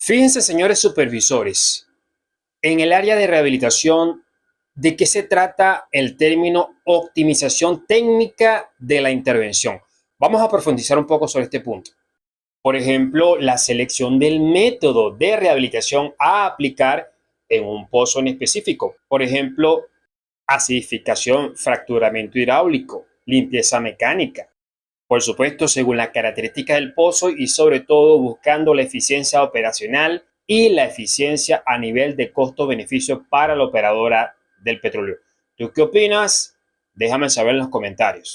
Fíjense, señores supervisores, en el área de rehabilitación, ¿de qué se trata el término optimización técnica de la intervención? Vamos a profundizar un poco sobre este punto. Por ejemplo, la selección del método de rehabilitación a aplicar en un pozo en específico. Por ejemplo, acidificación, fracturamiento hidráulico, limpieza mecánica. Por supuesto, según las características del pozo y sobre todo buscando la eficiencia operacional y la eficiencia a nivel de costo-beneficio para la operadora del petróleo. ¿Tú qué opinas? Déjame saber en los comentarios.